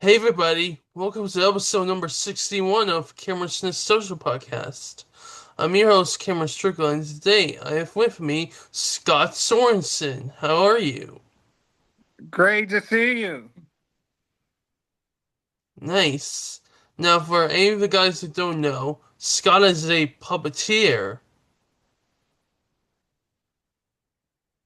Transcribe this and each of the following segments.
Hey everybody, welcome to episode number 61 of Cameron Smith's Social Podcast. I'm your host, Cameron Strickland, and today I have with me Scott Sorensen. How are you? Great to see you. Nice. Now, for any of the guys that don't know, Scott is a puppeteer.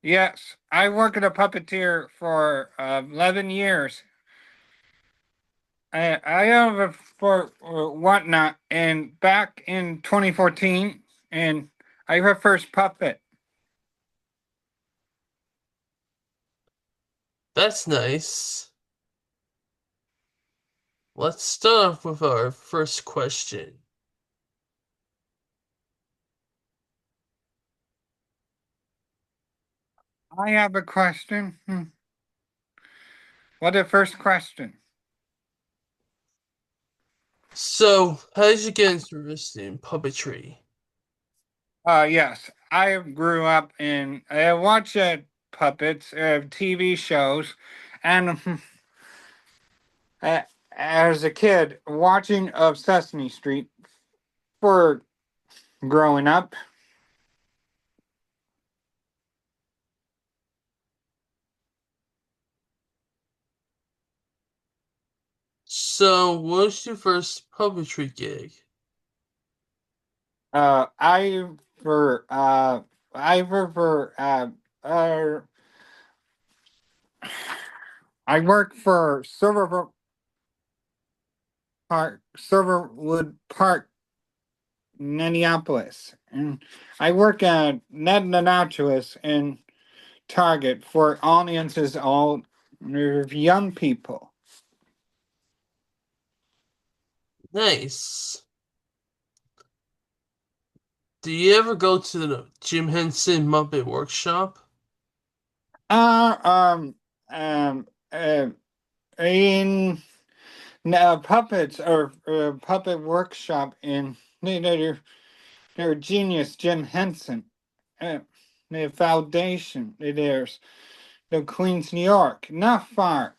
Yes, I work at a puppeteer for 11 years. I have a for whatnot, and back in 2014, and I have first puppet. That's nice. Let's start off with our first question. I have a question. What the first question? So, how did you get interested in puppetry? Yes, I grew up in I watch puppets, TV shows, and uh, as a kid, watching of Sesame Street for growing up. So, what was your first puppetry gig? I for I for uh I work for Silverwood Park, Minneapolis, and I work at Ned Nachos in Target for audiences, all young people. Nice. Do you ever go to the Jim Henson Muppet Workshop? Uh um um uh, in puppets or puppet workshop in their genius Jim Henson, uh, the foundation. There's the Queens, New York, not far,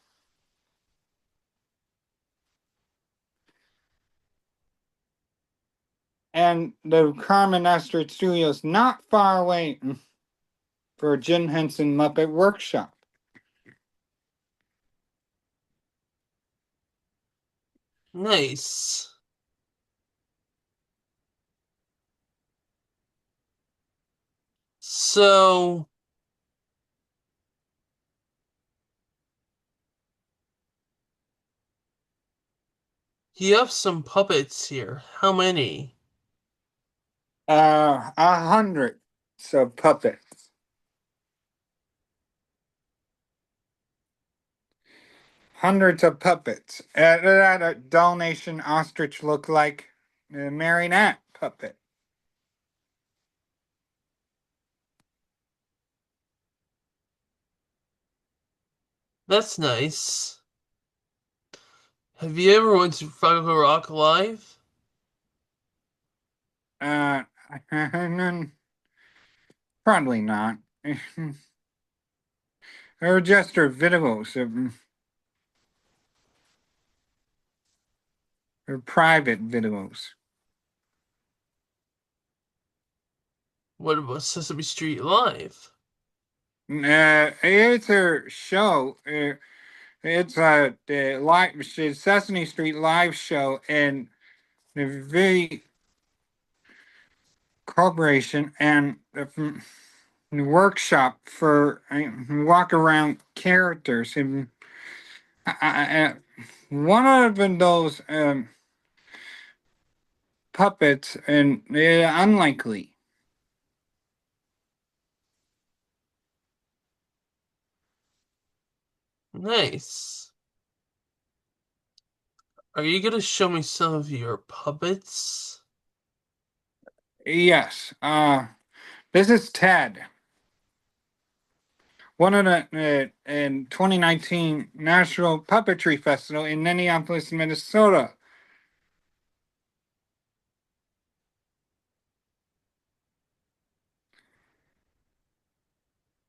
and the Carmen Astrid Studios, not far away for Jim Henson Muppet Workshop. Nice. So, you have some puppets here. How many? Hundred so puppets, hundreds of puppets. That a Dalmatian ostrich look like a marionette puppet. That's nice. Have you ever went to Fraggle Rock Live? Uh, Probably not. Or just her videos of her private videos. What about Sesame Street Live? It's her show. It's the live Sesame Street live show, and the very corporation and the workshop for walk around characters. And one of those puppets, and unlikely. Nice. Are you gonna show me some of your puppets? Yes. This is Ted. One of the in 2019 National Puppetry Festival in Minneapolis, Minnesota.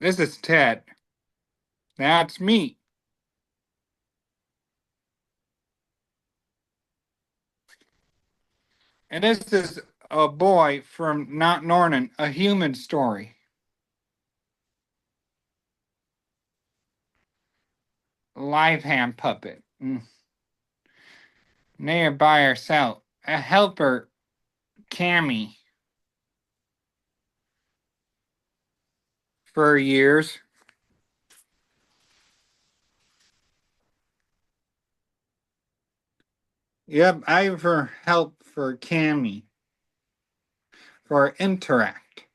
This is Ted. That's me. And this is a boy from Not Nornan, a human story. Live hand puppet. Nearby herself. A helper, Cammy, for years. Yep, I for help for Cammy for interact.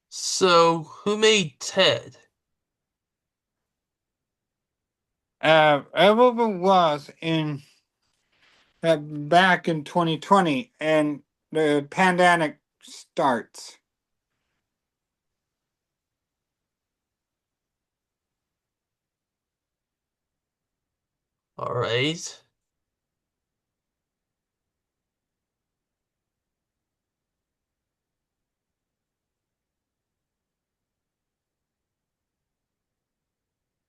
So, who made Ted? Everyone was in back in 2020, and the pandemic starts. Alright.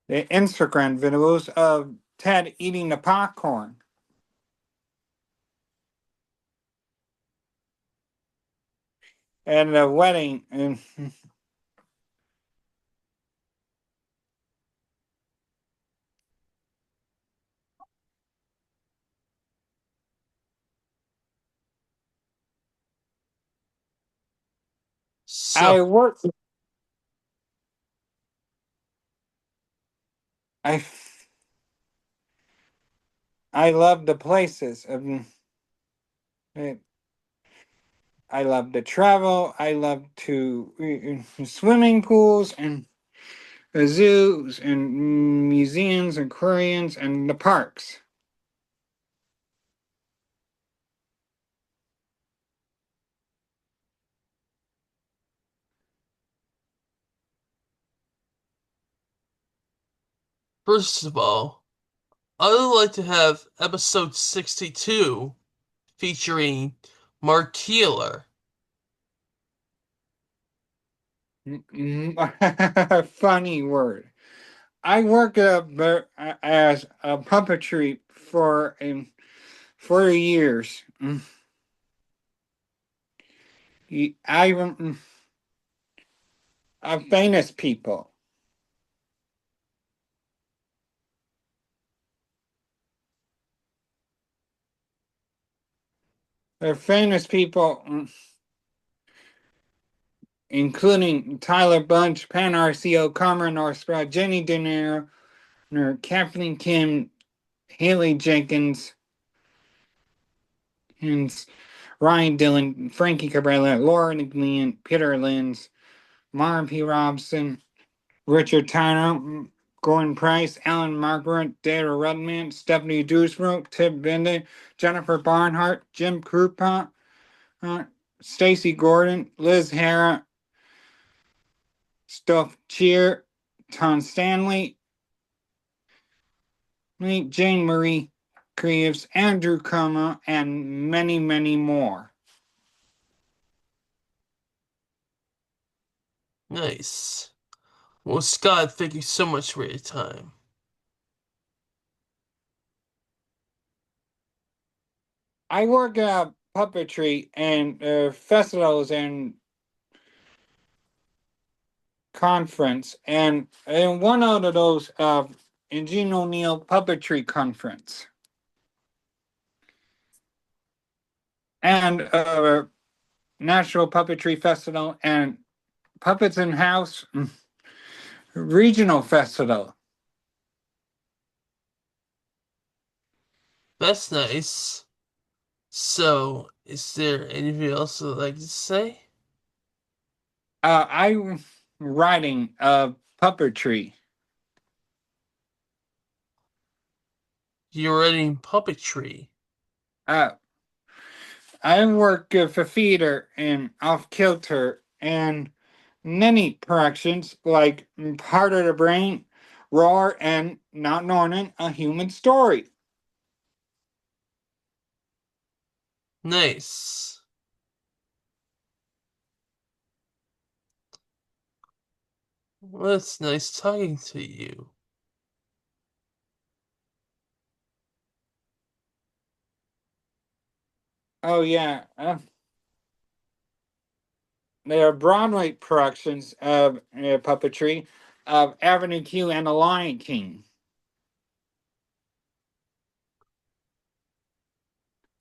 The Instagram videos of Ted eating the popcorn and the wedding, and So, I work. I I love the places. I love to travel. I love to swimming pools and zoos and museums and aquariums and the parks. first of all, I would like to have episode 62 featuring Mark Keeler. Funny word. I work as a puppetry for years. I famous people. They're famous people, including Tyler Bunch, Pan RCO, Cameron Northsprout, Jenny De Niro, Kathleen Kim, Haley Jenkins, and Ryan Dillon, Frankie Cabrera, Laura McLean, Peter Lenz, Mara P. Robson, Richard Tyner, Gordon Price, Alan Margaret, Dara Rudman, Stephanie Dusbrook, Tip Bender, Jennifer Barnhart, Jim Krupa, Stacy Gordon, Liz Hara, Stuff Cheer, Tom Stanley, Jane Marie Creeves, Andrew Kuma, and many, many more. Nice. Well, Scott, thank you so much for your time. I work at puppetry and festivals and conference, and one out of those in Gene O'Neill Puppetry Conference, and National Puppetry Festival, and Puppets in House Regional Festival. That's nice. So, is there anything else you'd like to say? I'm writing puppetry. You're writing puppetry. Uh, I work for theater and off kilter and many productions like Part of the Brain, Roar, and Not Norman, A Human Story. Nice. Well, it's nice talking to you. Oh yeah, there are Broadway productions of puppetry of Avenue Q and The Lion King.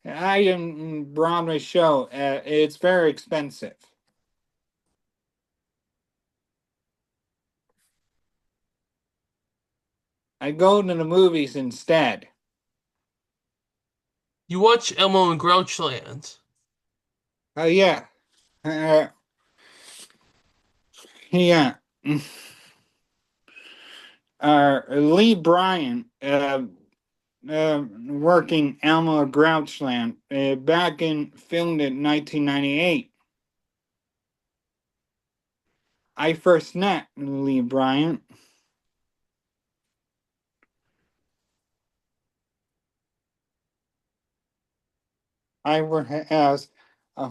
I am Broadway show. It's very expensive. I go to the movies instead. You watch Elmo and Grouchland. Oh yeah, uh, yeah. Lee Bryan, working Elmo Grouchland, back in filmed in 1998. I first met Lee Bryant. I work as uh,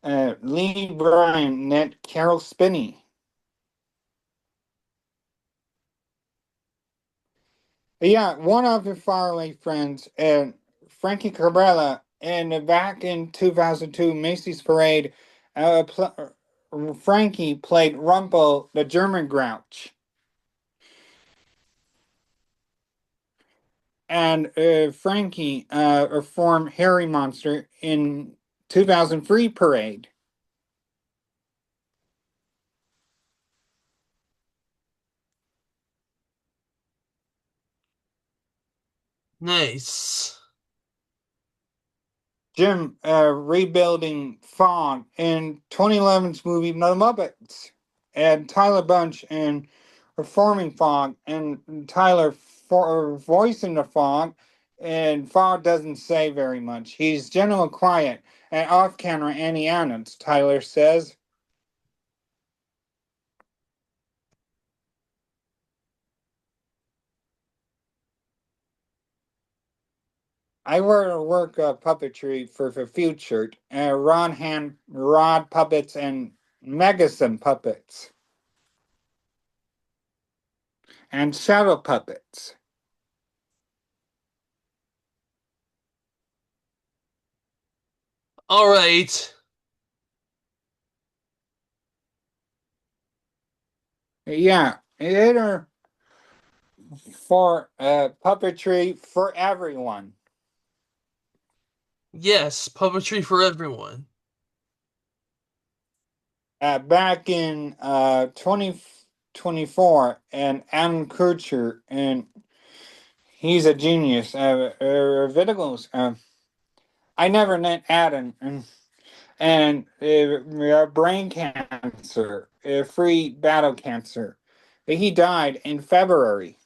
Lee Bryant met Carol Spinney. Yeah, one of the faraway friends, Frankie Cabrera, and back in 2002 Macy's Parade, Frankie played Rumpo, the German Grouch. And Frankie performed Harry Monster in 2003 Parade. Nice. Jim rebuilding Fogg in 2011's movie The Muppets, and Tyler Bunch in performing Fogg, and Tyler voicing the Fogg, and Fogg doesn't say very much. He's gentle and quiet, and off camera Annie Annans, Tyler says. I work puppetry for the future, rod puppets and Megason puppets and shadow puppets. All right. Yeah, it are for puppetry for everyone. Yes, puppetry for everyone. Back in 2024, and Adam Kutcher, and he's a genius. Viticals. I never met Adam, and brain cancer, free battle cancer. He died in February.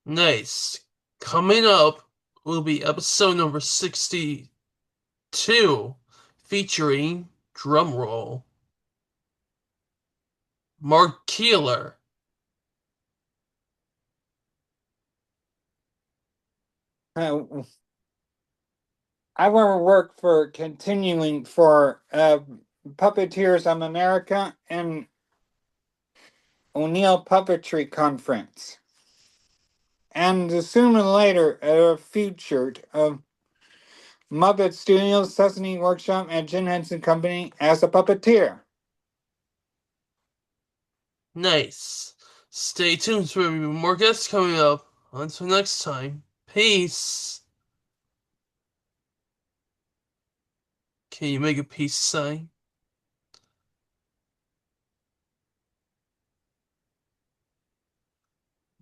Nice. Coming up will be episode number 62, featuring, drumroll, Mark Keeler. Uh, I want to work for continuing for Puppeteers of America and O'Neill Puppetry Conference. And sooner or later, featured Muppet Studios, Sesame Workshop, and Jim Henson Company as a puppeteer. Nice. Stay tuned for more guests coming up. Until next time, peace. Can you make a peace sign?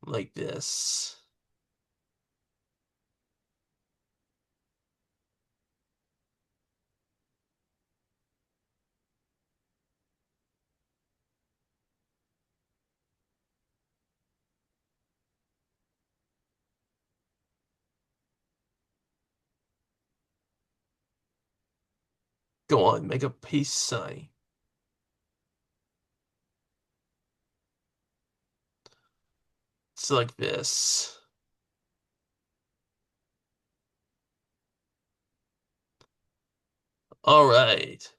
Like this. Go on, make a peace sign. It's like this. Alright.